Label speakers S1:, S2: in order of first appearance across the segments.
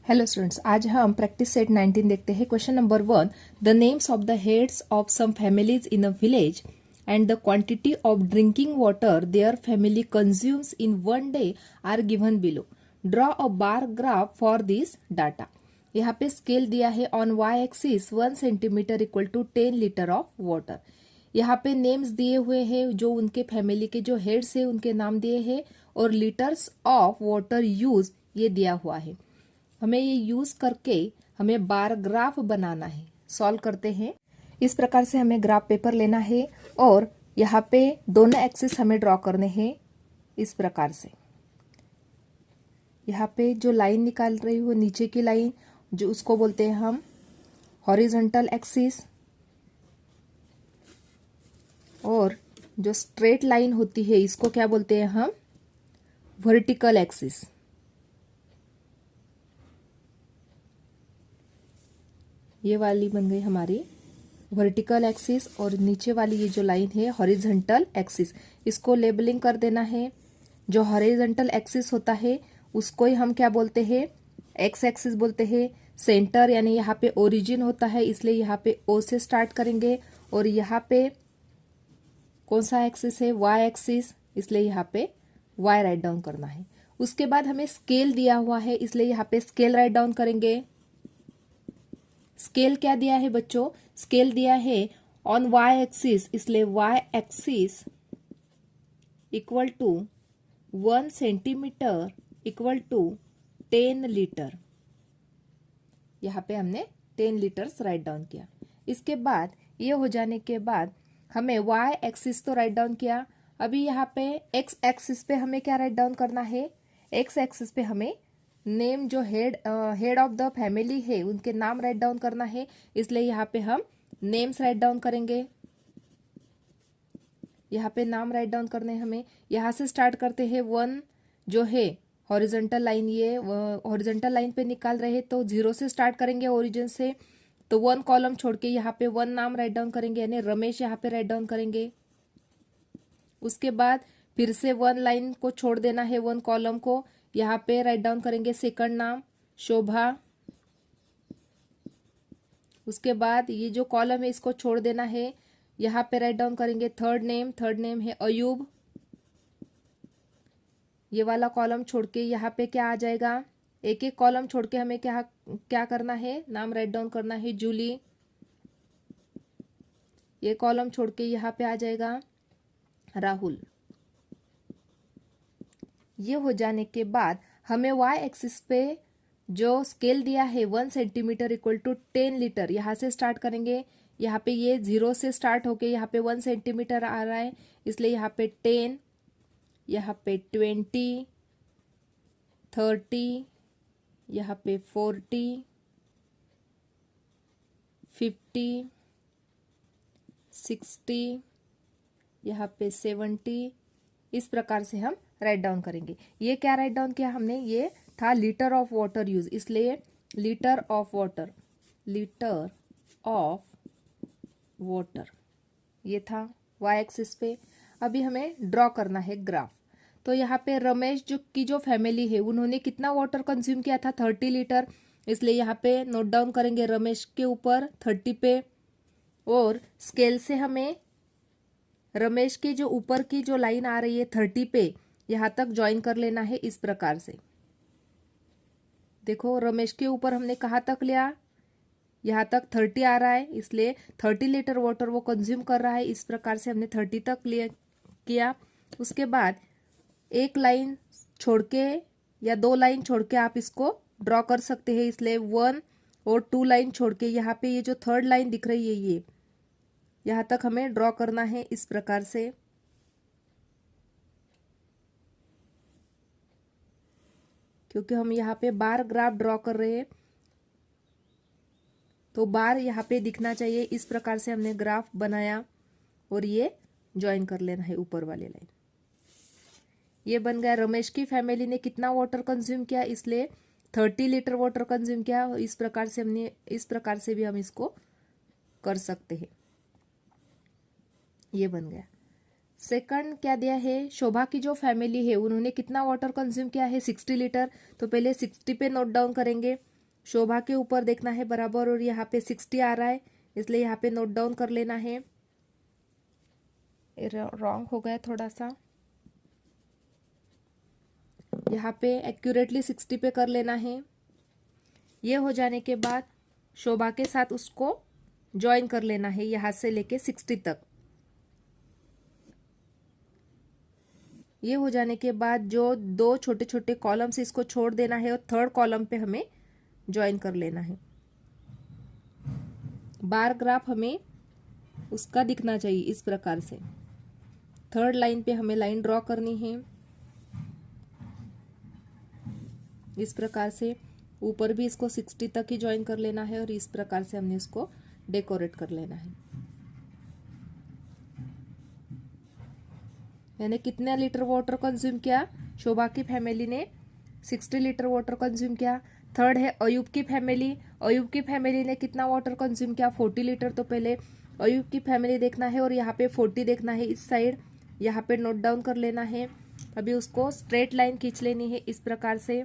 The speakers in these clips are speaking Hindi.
S1: हेलो स्टूडेंट्स, आज हम प्रैक्टिस सेट 19 देखते हैं। Question number 1, the names of the heads of some families in a village and the quantity of drinking water their family consumes in one day are given below. Draw a bar graph for this data. यहाँ पे स्केल दिया है on Y axis 1 centimetre equal to 10 litre of water. यहाँ पे नेम्स दिए हुए हैं, जो उनके फैमिली के जो हेड्स है उनके नाम दिए हैं, और लीटर्स ऑफ वाटर यूज ये दिया हुआ है। हमें ये यूज करके हमें बार ग्राफ बनाना है। सॉल्व करते हैं। इस प्रकार से हमें ग्राफ पेपर लेना है और यहाँ पे दोनों एक्सिस हमें ड्रॉ करने हैं। इस प्रकार से यहाँ पे जो लाइन निकाल रही हूँ, नीचे की लाइन, जो उसको बोलते हैं हम हॉरिजॉन्टल एक्सिस, और जो स्ट्रेट लाइन होती है इसको क्या बोलते हैं हम वर्टिकल एक्सिस। ये वाली बन गई हमारी वर्टिकल एक्सिस, और नीचे वाली ये जो लाइन है हॉरिजॉन्टल एक्सिस। इसको लेबलिंग कर देना है। जो हॉरिजॉन्टल एक्सिस होता है उसको ही हम क्या बोलते हैं, एक्स एक्सिस बोलते हैं। सेंटर यानी यहाँ पे ओरिजिन होता है, इसलिए यहाँ पे ओ से स्टार्ट करेंगे, और यहाँ पे कौन सा एक्सिस है, वाई एक्सिस, इसलिए यहाँ पे वाई राइट डाउन करना है। उसके बाद हमें स्केल दिया हुआ है, इसलिए यहाँ पे स्केल राइट डाउन करेंगे। स्केल क्या दिया है बच्चों, स्केल दिया है ऑन वाई एक्सिस, इसलिए Y axis equal to 1 centimetre equal to 10 litre. यहाँ पे हमने 10 लीटर्स राइट डाउन किया। इसके बाद ये हो जाने के बाद हमें वाई एक्सिस तो राइट डाउन किया। अभी यहाँ पे एक्स एक्सिस पे हमें क्या राइट डाउन करना है, एक्स एक्सिस पे हमें नेम जो हेड ऑफ द फैमिली है उनके नाम राइट डाउन करना है, इसलिए यहाँ पे हम नेम्स राइट डाउन करेंगे। यहाँ पे नाम राइट डाउन करने हैं हमें। यहाँ से स्टार्ट करते हैं, 1 जो है हॉरिजॉन्टल लाइन, ये हॉरिजॉन्टल लाइन पे निकाल रहे हैं तो 0 से स्टार्ट करेंगे ओरिजिन से, तो 1 कॉलम छोड़ के यहाँ पे 1 नाम राइट डाउन करेंगे, यानी रमेश यहाँ पे राइट डाउन करेंगे। उसके बाद फिर से 1 लाइन को छोड़ देना है, 1 कॉलम को, यहाँ पे राइट डाउन करेंगे सेकंड नाम शोभा। उसके बाद ये जो कॉलम है इसको छोड़ देना है, यहाँ पे राइट डाउन करेंगे थर्ड नेम है अयूब। ये वाला कॉलम छोड़ के यहाँ पे क्या आ जाएगा, एक एक कॉलम छोड़ के हमें क्या क्या करना है, नाम राइट डाउन करना है जूली। ये कॉलम छोड़ के यहाँ पे आ जाएगा राहुल। ये हो जाने के बाद हमें वाई एक्सिस पे जो स्केल दिया है 1 सेंटीमीटर इक्वल टू 10 लीटर, यहाँ से स्टार्ट करेंगे। यहाँ पे ये 0 से स्टार्ट होके यहाँ पे 1 सेंटीमीटर आ रहा है, इसलिए यहाँ पे 10, यहाँ पे 20, 30, यहाँ पे 40, 50, 60, यहाँ पे 70। इस प्रकार से हम राइट डाउन करेंगे। ये क्या राइट डाउन किया हमने, ये था लीटर ऑफ वाटर यूज, इसलिए लीटर ऑफ वाटर ये था वाई एक्सिस पे। अभी हमें ड्रॉ करना है ग्राफ। तो यहाँ पे रमेश जो फैमिली है उन्होंने कितना वाटर कंज्यूम किया था, 30 लीटर, इसलिए यहाँ पे नोट डाउन करेंगे रमेश के ऊपर 30 पे, और स्केल से हमें रमेश के जो ऊपर की जो लाइन आ रही है 30 पे, यहाँ तक ज्वाइन कर लेना है। इस प्रकार से देखो, रमेश के ऊपर हमने कहाँ तक लिया, यहाँ तक 30 आ रहा है, इसलिए 30 लीटर वाटर वो कंज्यूम कर रहा है। इस प्रकार से हमने 30 तक किया। उसके बाद एक लाइन छोड़ के या 2 लाइन छोड़ के आप इसको ड्रॉ कर सकते हैं, इसलिए 1 और 2 लाइन छोड़ के यहाँ पे ये जो थर्ड लाइन दिख रही है ये यहाँ तक हमें ड्रॉ करना है। इस प्रकार से क्योंकि हम यहाँ पे बार ग्राफ ड्रॉ कर रहे हैं तो बार यहाँ पे दिखना चाहिए। इस प्रकार से हमने ग्राफ बनाया और ये ज्वाइन कर लेना है ऊपर वाली लाइन। ये बन गया रमेश की फैमिली ने कितना वाटर कंज्यूम किया, इसलिए 30 लीटर वाटर कंज्यूम किया। इस प्रकार से भी हम इसको कर सकते हैं। ये बन गया। सेकंड क्या दिया है, शोभा की जो फैमिली है उन्होंने कितना वाटर कंज्यूम किया है, 60 लीटर। तो पहले 60 पे नोट डाउन करेंगे, शोभा के ऊपर देखना है बराबर, और यहाँ पे 60 आ रहा है, इसलिए यहाँ पे नोट डाउन कर लेना है। रॉन्ग हो गया थोड़ा सा, यहाँ पे एक्यूरेटली 60 पे कर लेना है। ये हो जाने के बाद शोभा के साथ उसको ज्वाइन कर लेना है, यहाँ से लेके 60 तक। ये हो जाने के बाद जो दो छोटे छोटे कॉलम से इसको छोड़ देना है और थर्ड कॉलम पे हमें ज्वाइन कर लेना है। बार ग्राफ हमें उसका दिखना चाहिए इस प्रकार से। थर्ड लाइन पे हमें लाइन ड्रॉ करनी है इस प्रकार से। ऊपर भी इसको 60 तक ही ज्वाइन कर लेना है और इस प्रकार से हमने इसको डेकोरेट कर लेना है। यानी कितना लीटर वाटर कंज्यूम किया? शोभा की फैमिली ने 60 लीटर वाटर कंज्यूम किया। थर्ड है अयूब की फैमिली। अयूब की फैमिली ने कितना वाटर कंज्यूम किया? 40 लीटर। तो पहले अयूब की फैमिली देखना है और यहाँ पे 40 देखना है इस साइड, यहाँ पे नोट डाउन कर लेना है। अभी उसको स्ट्रेट लाइन खींच लेनी है इस प्रकार से,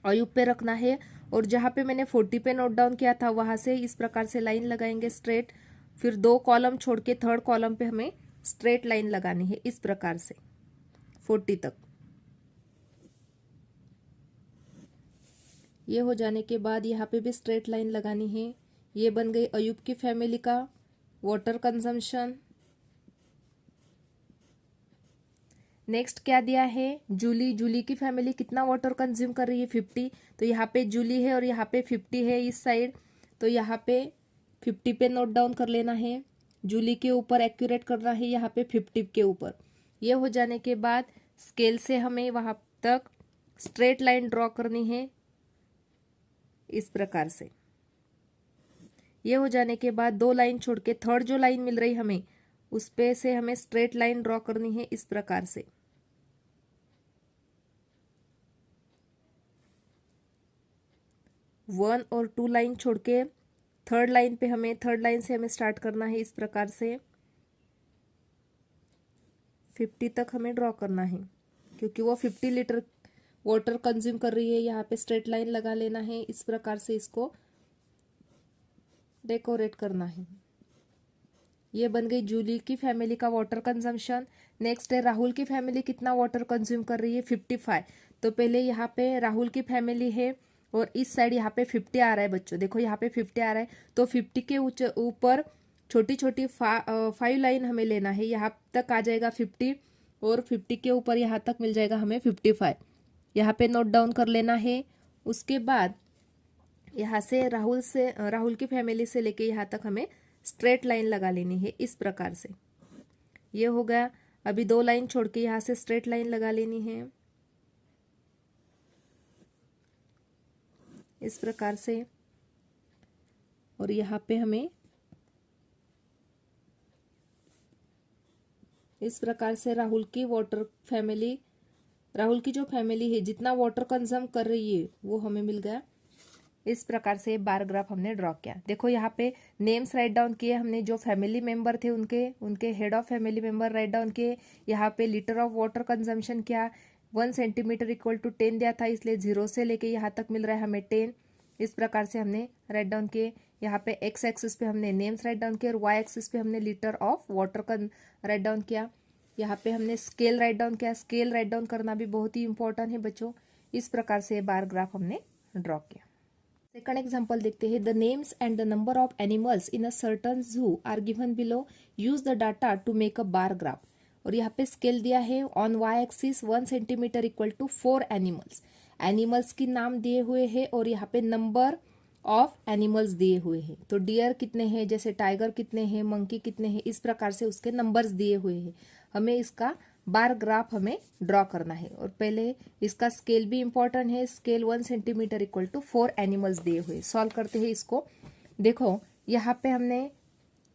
S1: अयूब पे रखना है, और जहाँ पे मैंने 40 पे नोट डाउन किया था वहां से इस प्रकार से लाइन लगाएंगे स्ट्रेट। फिर दो कॉलम छोड़ के थर्ड कॉलम पे हमें स्ट्रेट लाइन लगानी है इस प्रकार से 40 तक। ये हो जाने के बाद यहाँ पे भी स्ट्रेट लाइन लगानी है। ये बन गई अयूब की फैमिली का वाटर कंजम्पशन। नेक्स्ट क्या दिया है? जूली। जूली की फैमिली कितना वाटर कंज्यूम कर रही है? 50। तो यहाँ पे जूली है और यहाँ पे 50 है इस साइड, तो यहाँ पे 50 पे नोट डाउन कर लेना है। जूली के ऊपर एक्यूरेट करना है यहाँ पे 50 के ऊपर। ये हो जाने के बाद स्केल से हमें वहां तक स्ट्रेट लाइन ड्रॉ करनी है इस प्रकार से। ये हो जाने के बाद दो लाइन छोड़ के थर्ड जो लाइन मिल रही हमें उस पे से हमें स्ट्रेट लाइन ड्रॉ करनी है इस प्रकार से। वन और टू लाइन छोड़ के थर्ड लाइन पे हमें, थर्ड लाइन से हमें स्टार्ट करना है इस प्रकार से। 50 तक हमें ड्रॉ करना है क्योंकि वो 50 लीटर वाटर कंज्यूम कर रही है। यहाँ पे स्ट्रेट लाइन लगा लेना है इस प्रकार से, इसको डेकोरेट करना है। ये बन गई जूली की फैमिली का वाटर कंजम्पशन। नेक्स्ट है राहुल की फैमिली कितना वाटर कंज्यूम कर रही है? 55। तो पहले यहाँ पे राहुल की फैमिली है और इस साइड यहाँ पे 50 आ रहा है बच्चों, देखो यहाँ पे 50 आ रहा है। तो 50 के ऊपर छोटी छोटी 5 लाइन हमें लेना है, यहाँ तक आ जाएगा 50 और 50 के ऊपर यहाँ तक मिल जाएगा हमें 55। यहाँ पे नोट डाउन कर लेना है। उसके बाद यहाँ से राहुल की फैमिली से लेके यहाँ तक हमें स्ट्रेट लाइन लगा लेनी है इस प्रकार से। ये हो गया। अभी दो लाइन छोड़ के यहाँ से स्ट्रेट लाइन लगा लेनी है इस प्रकार से, और यहाँ पे हमें इस प्रकार से राहुल की जो फैमिली है जितना वाटर कंज्यूम कर रही है वो हमें मिल गया। इस प्रकार से बार ग्राफ हमने ड्रॉ किया। देखो यहाँ पे नेम्स राइट डाउन किए हमने, जो फैमिली मेंबर थे उनके head of family member write down किए। यहाँ पे लीटर ऑफ वाटर कंजम्पशन किया, 1 सेंटीमीटर इक्वल टू 10 दिया था, इसलिए 0 से लेके यहाँ तक मिल रहा है हमें 10। इस प्रकार से हमने राइट डाउन किए। यहाँ पे एक्स एक्सिस पे हमने नेम्स राइट डाउन किए और वाई एक्सिस पे हमने litre of water write down किया। यहाँ पे हमने स्केल राइट डाउन किया। स्केल राइट डाउन करना भी बहुत ही इंपॉर्टेंट है बच्चों। इस प्रकार से बार ग्राफ हमने ड्रॉ किया। सेकंड एग्जांपल देखते हैं। The names and the number of animals in a certain zoo are given below, use the data to make a bar graph. और यहाँ पे स्केल दिया है on Y axis 1 centimetre equal to 4 animals. Animals की नाम दिए हुए हैं और यहाँ पे नंबर ऑफ एनिमल्स दिए हुए हैं। तो डियर कितने हैं, जैसे टाइगर कितने हैं, मंकी कितने हैं, इस प्रकार से उसके नंबर्स दिए हुए हैं। हमें इसका बार ग्राफ हमें ड्रॉ करना है और पहले इसका स्केल भी इंपॉर्टेंट है। Scale 1 centimetre equal to 4 animals दिए हुए। सॉल्व करते हैं इसको। देखो यहाँ पे हमने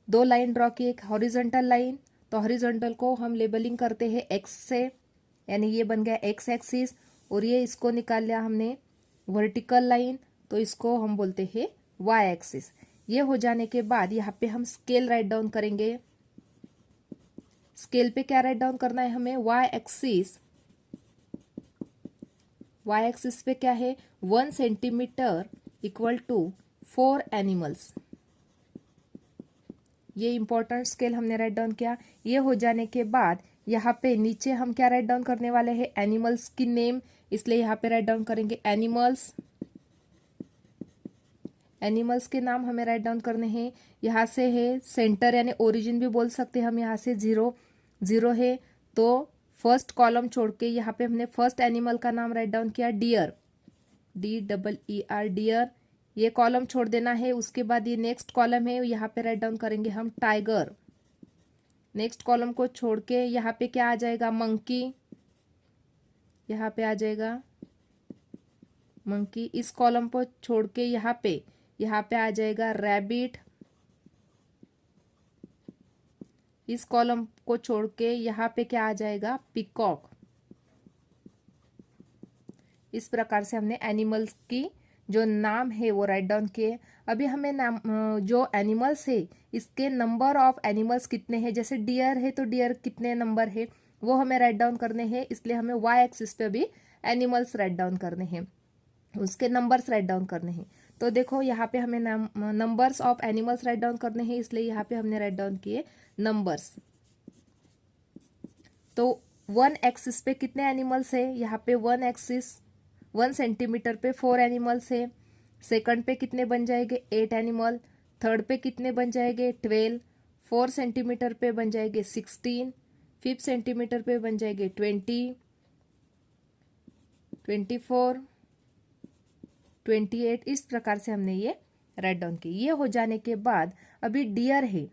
S1: दो लाइन ड्रॉ की, एक हॉरिजॉन्टल लाइन, तो हॉरिजॉन्टल को हम लेबलिंग करते हैं एक्स से, यानी ये बन गया एक्स एक्सिस, और ये इसको निकाल लिया हमने वर्टिकल लाइन, तो इसको हम बोलते हैं वाई एक्सिस। ये हो जाने के बाद यहाँ पे हम स्केल राइट डाउन करेंगे। स्केल पे क्या राइट डाउन करना है हमें? वाई एक्सिस पे क्या है? 1 सेंटीमीटर इक्वल टू 4 एनिमल्स। ये इंपॉर्टेंट स्केल हमने राइट डाउन किया। ये हो जाने के बाद यहाँ पे नीचे हम क्या राइट डाउन करने वाले हैं, एनिमल्स की नेम, इसलिए यहाँ पे राइट डाउन करेंगे एनिमल्स। एनिमल्स के नाम हमें राइट डाउन करने हैं। यहाँ से है सेंटर यानी ओरिजिन भी बोल सकते हैं हम, यहाँ से 0 है तो फर्स्ट कॉलम छोड़ के यहाँ पे हमने फर्स्ट एनिमल का नाम राइट डाउन किया डियर, DEER डियर। ये कॉलम छोड़ देना है। उसके बाद ये नेक्स्ट कॉलम है, यहाँ पे राइट डाउन करेंगे हम टाइगर। नेक्स्ट कॉलम को छोड़ के यहाँ पे क्या आ जाएगा, मंकी, यहाँ पे आ जाएगा मंकी। इस कॉलम को छोड़ के यहाँ पे आ जाएगा रैबिट। इस कॉलम को छोड़ के यहाँ पे क्या आ जाएगा, पिकॉक। इस प्रकार से हमने एनिमल्स की जो नाम है वो राइट डाउन किए। अभी हमें नाम जो एनिमल्स है इसके नंबर ऑफ एनिमल्स कितने हैं, जैसे डियर है तो डियर कितने नंबर है वो हमें राइट डाउन करने हैं, इसलिए हमें वाई एक्सिस पे भी एनिमल्स राइट डाउन करने हैं, उसके नंबर्स राइट डाउन करने हैं। तो देखो यहाँ पे हमें numbers of animals write down करने हैं, इसलिए यहाँ पे हमने राइट डाउन किए नंबर्स। तो 1 एक्सिस पे कितने एनिमल्स है, यहाँ पे 1 एक्सिस 1 सेंटीमीटर पे 4 एनिमल्स है। सेकंड पे कितने बन जाएंगे, 8 एनिमल। थर्ड पे कितने बन जाएंगे, 12। 4 सेंटीमीटर पे बन जाएंगे 16। 5 सेंटीमीटर पे बन जाएंगे 20, 24, 28। इस प्रकार से हमने ये राइट डाउन की। ये हो जाने के बाद अभी डियर है,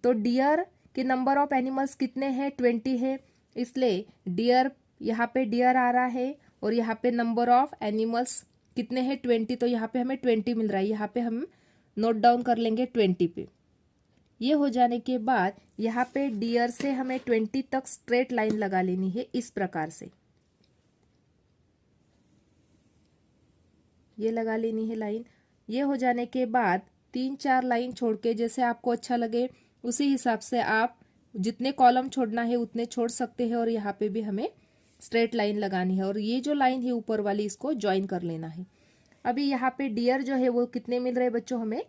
S1: तो डियर के नंबर ऑफ एनिमल्स कितने हैं, 20 है, इसलिए डियर, यहाँ पे डियर आ रहा है और यहाँ पे नंबर ऑफ एनिमल्स कितने हैं, 20, तो यहाँ पे हमें 20 मिल रहा है। यहाँ पे हम नोट डाउन कर लेंगे 20 पे। ये हो जाने के बाद यहाँ पे डियर से हमें 20 तक स्ट्रेट लाइन लगा लेनी है, इस प्रकार से ये लगा लेनी है लाइन। ये हो जाने के बाद 3-4 लाइन छोड़ के जैसे आपको अच्छा लगे उसी हिसाब से आप जितने कॉलम छोड़ना है उतने छोड़ सकते हैं, और यहाँ पे भी हमें स्ट्रेट लाइन लगानी है, और ये जो लाइन है ऊपर वाली इसको ज्वाइन कर लेना है। अभी यहाँ पे डियर जो है वो कितने मिल रहे हैं बच्चों, हमें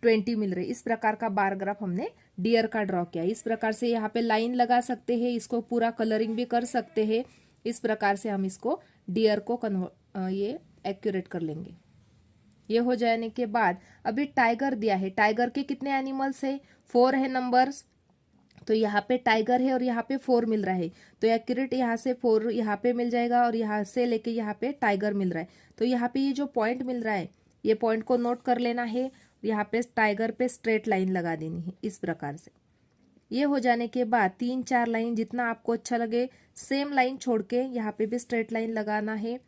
S1: 20 मिल रहे। इस प्रकार का बार ग्राफ हमने डियर का ड्रॉ किया। इस प्रकार से यहाँ पे लाइन लगा सकते हैं, इसको पूरा कलरिंग भी कर सकते हैं। इस प्रकार से हम इसको डियर को ये एक्यूरेट कर लेंगे। ये हो जाने के बाद अभी टाइगर दिया है, टाइगर के कितने एनिमल्स है, 4 है नंबर्स, तो यहाँ पे टाइगर है और यहाँ पे 4 मिल रहा है, तो एक्यूरेट यहाँ से 4 यहाँ पे मिल जाएगा और यहाँ से लेके यहाँ पे टाइगर मिल रहा है। तो यहाँ पे ये जो पॉइंट मिल रहा है ये पॉइंट को नोट कर लेना है, यहाँ पे टाइगर पे स्ट्रेट लाइन लगा देनी है, इस प्रकार से। ये हो जाने के बाद 3-4 लाइन जितना आपको अच्छा लगे सेम लाइन छोड़ के यहाँ पे भी स्ट्रेट लाइन लगाना है,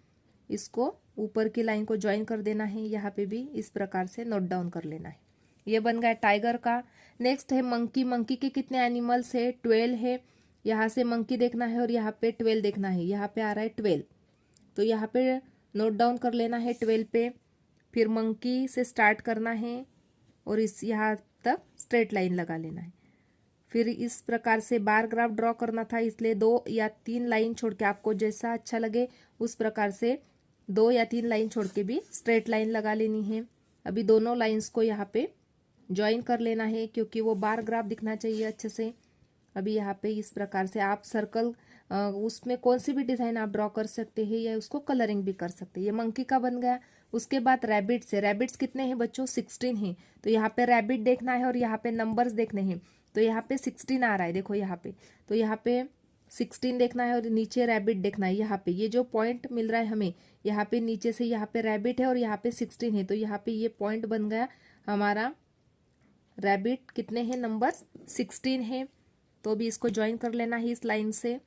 S1: इसको ऊपर की लाइन को ज्वाइन कर देना है, यहाँ पे भी इस प्रकार से नोट डाउन कर लेना है। ये बन गया टाइगर का। नेक्स्ट है मंकी। मंकी के कितने एनिमल्स है, 12 है। यहाँ से मंकी देखना है और यहाँ पे 12 देखना है, यहाँ पे आ रहा है 12, तो यहाँ पे नोट डाउन कर लेना है 12 पे। फिर मंकी से स्टार्ट करना है और इस यहाँ तक स्ट्रेट लाइन लगा लेना है। फिर इस प्रकार से बार ग्राफ ड्रॉ करना था, इसलिए 2 या 3 लाइन छोड़ के आपको जैसा अच्छा लगे उस प्रकार से 2 या 3 लाइन छोड़ के भी स्ट्रेट लाइन लगा लेनी है। अभी दोनों लाइंस को यहाँ पे ज्वाइन कर लेना है क्योंकि वो बार ग्राफ दिखना चाहिए अच्छे से। अभी यहाँ पे इस प्रकार से आप सर्कल उसमें कौन सी भी डिजाइन आप ड्रॉ कर सकते हैं या उसको कलरिंग भी कर सकते हैं। ये मंकी का बन गया। उसके बाद रैबिट्स है। रैबिट्स कितने हैं बच्चों, 16 हैं, तो यहाँ पे रैबिट देखना है और यहाँ पे नंबर्स देखने हैं, तो यहाँ पे 16 आ रहा है, देखो यहाँ पे, तो यहाँ पे 16 देखना है और नीचे रैबिट देखना है। यहाँ पे ये जो पॉइंट मिल रहा है हमें, यहाँ पे नीचे से यहाँ पे रैबिट है और यहाँ पे 16 है, तो यहाँ पे ये पॉइंट बन गया हमारा। रैबिट कितने हैं नंबर्स, 16 है, तो भी इसको ज्वाइन कर लेना है इस लाइन से,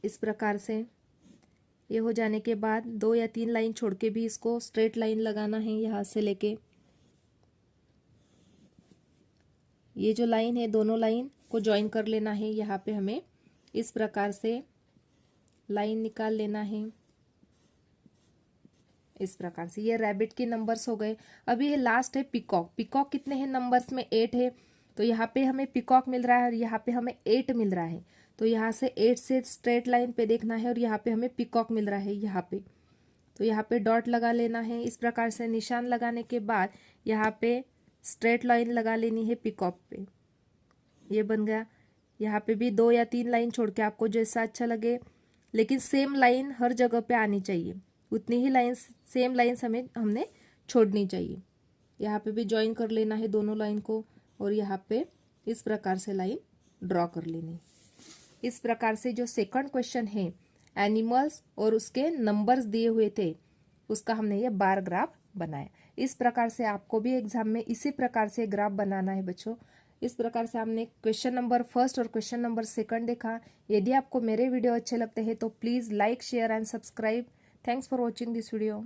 S1: इस प्रकार से। ये हो जाने के बाद 2 या 3 लाइन छोड़ के भी इसको स्ट्रेट लाइन लगाना है, यहाँ से लेके ये जो लाइन है दोनों लाइन को ज्वाइन कर लेना है। यहाँ पे हमें इस प्रकार से लाइन निकाल लेना है, इस प्रकार से। ये रैबिट के नंबर्स हो गए। अभी ये लास्ट है पिकॉक। पिकॉक कितने हैं नंबर्स में, 8 है, तो यहाँ पे हमें पिकॉक मिल रहा है और यहाँ पे हमें 8 मिल रहा है, तो यहाँ से 8 से स्ट्रेट लाइन पे देखना है और यहाँ पे हमें पिकॉक मिल रहा है यहाँ पे, तो यहाँ पे डॉट लगा लेना है। इस प्रकार से निशान लगाने के बाद यहाँ पे स्ट्रेट लाइन लगा लेनी है पिकॉक पे। ये बन गया। यहाँ पे भी 2 या 3 लाइन छोड़ के आपको जैसा अच्छा लगे, लेकिन सेम लाइन हर जगह पे आनी चाहिए, उतनी ही लाइन सेम लाइन्स हमने छोड़नी चाहिए। यहाँ पे भी ज्वाइन कर लेना है दोनों लाइन को और यहाँ पे इस प्रकार से लाइन ड्रॉ कर लेनी। इस प्रकार से जो सेकंड क्वेश्चन है एनिमल्स और उसके नंबर्स दिए हुए थे, उसका हमने ये बार ग्राफ बनाया। इस प्रकार से आपको भी एग्जाम में इसी प्रकार से ग्राफ बनाना है बच्चों। इस प्रकार से हमने क्वेश्चन नंबर फर्स्ट और क्वेश्चन नंबर सेकंड देखा। यदि आपको मेरे वीडियो अच्छे लगते हैं तो please like share and subscribe. Thanks for watching this video.